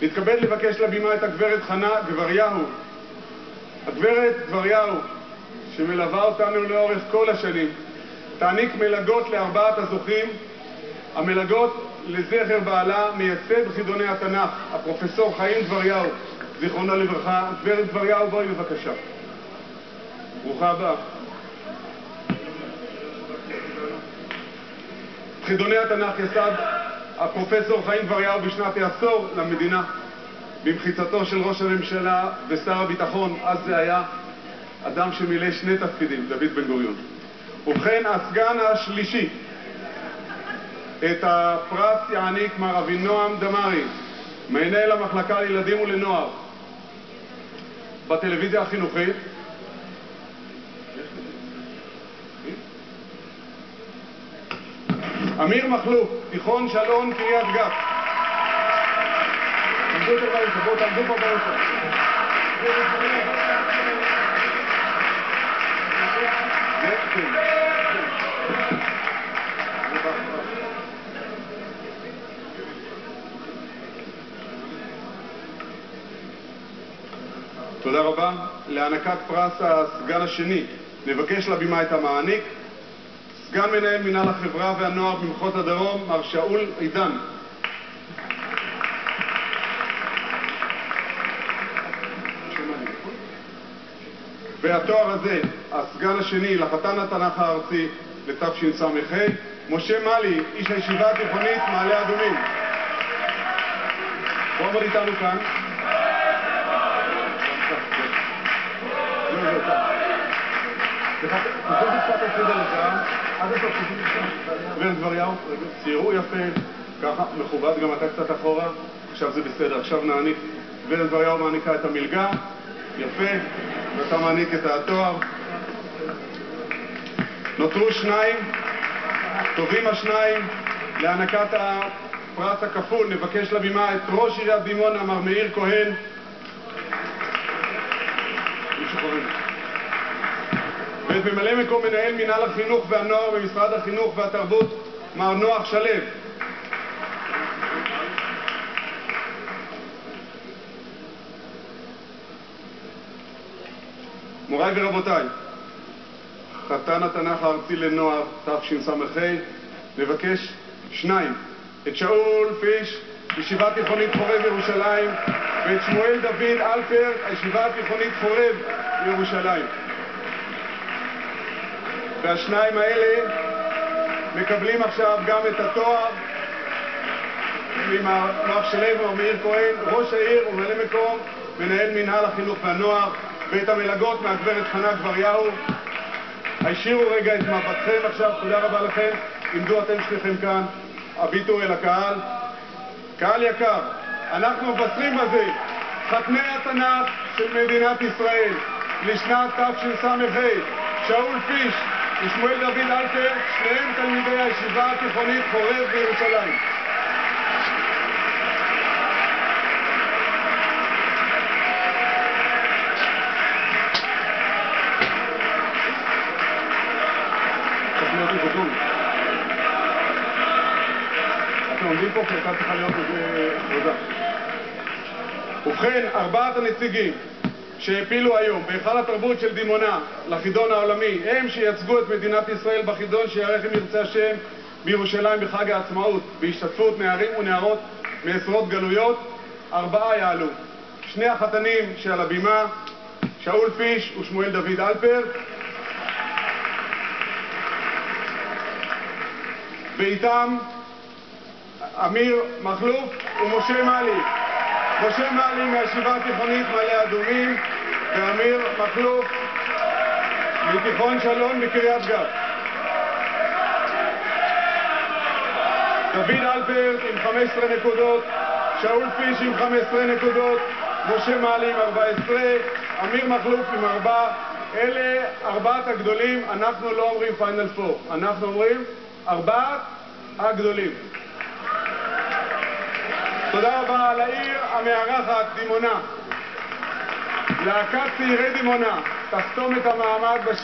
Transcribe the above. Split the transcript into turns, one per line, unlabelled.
מתכבד לבקש לבימה את הגברת חנה גבריהו. הגברת גבריהו, שמלווה אותנו לאורך כל השנים, תעניק מלגות לארבעת הזוכים. המלגות לזכר בעלה, מייסד חידוני התנ"ך, הפרופסור חיים גבריהו, זיכרונו לברכה. גברת גבריהו, בואי בבקשה. ברוכה הבאה. חידוני התנ"ך יסד הפרופסור חיים גבריהו בשנת העשור למדינה, במחיצתו של ראש הממשלה ושר הביטחון. אז זה היה אדם שמילא שני תפקידים, דוד בן גוריון. ובכן, הסגן השלישי, את הפרס יעניק מר אבינועם דמארי, מנהל המחלקה לילדים ולנוער בטלוויזיה החינוכית. אמיר מחלוף, תיכון שלון, קריית גת. תעמדו יותר באמצע, בואו תעמדו פה באמצע. תודה רבה. להענקת פרס הסגן השני נבקש לבימה את המעניק סגן מנהל מינהל החברה והנוער במחוז הדרום, מר שאול עידן. והתואר הזה, הסגן השני לחתן התנ"ך הארצי לתשס"ה, משה מלי, איש הישיבה התיכונית מעלה אדומים. בוא עמוד איתנו כאן. גברת גבריהו, ציירו יפה, ככה, מכובד, גם אתה קצת אחורה. עכשיו זה בסדר, עכשיו נעניק. גברת גבריהו מעניקה את המלגה, יפה, ואתה מעניק את התואר. נותרו שניים, טובים השניים. להענקת הפרס הכפול נבקש לבימה את ראש עיריית דימונה, מר מאיר כהן. ואת ממלא מקום מנהל מינהל החינוך והנוער במשרד החינוך והתרבות, מר נוח שלו. מוריי ורבותיי, חתן התנ"ך הארצי לנוער תשס"ה, נבקש שניים, את שאול פיש, ישיבה תיכונית חורב ירושלים, ואת שמואל דוד אלפר, הישיבה התיכונית חורב ירושלים. והשניים האלה מקבלים עכשיו גם את התואר ממר נוח שלו ומאיר כהן, ראש העיר וממלא מקום מנהל מינהל החינוך והנוער, ואת המלגות מהגברת חנה גבריהו. הישירו רגע את מבטכם עכשיו, תודה רבה לכם. עמדו אתם שניכם כאן, הביטו אל הקהל. קהל יקר, אנחנו מבשרים בזה חתני התנ"ך של מדינת ישראל לשנת תשס"ה, שאול פיש ושמואל דוד אלפר, שניהם תלמידי הישיבה התיכונית חורב בירושלים. אתם עומדים פה כי אתה צריכה להיות איזה עבודה. ובכן, ארבעת הנציגים שהפילו היום בהיכל התרבות של דימונה לחידון העולמי, הם שייצגו את מדינת ישראל בחידון שיערך אם ירצה השם בירושלים בחג העצמאות, בהשתתפות נערים ונערות מעשרות גלויות. ארבעה יעלו: שני החתנים שעל הבימה, שאול פיש ושמואל דוד אלפר, ואיתם אמיר מחלוף ומשה מלי. משה מלי מהישיבה התיכונית מעלה אדומים, ואמיר מחלוף מתיכון שלון בקריית גת. דוד אלפר עם 15 נקודות, שאול פיש עם 15 נקודות, משה מלי עם 14, אמיר מחלוף עם 4. אלה ארבעת הגדולים. אנחנו לא אומרים פיינל פור, אנחנו אומרים ארבעת הגדולים. תודה רבה לעיר המארחת דימונה. להקת צעירי דימונה תחתום את המעמד בשיר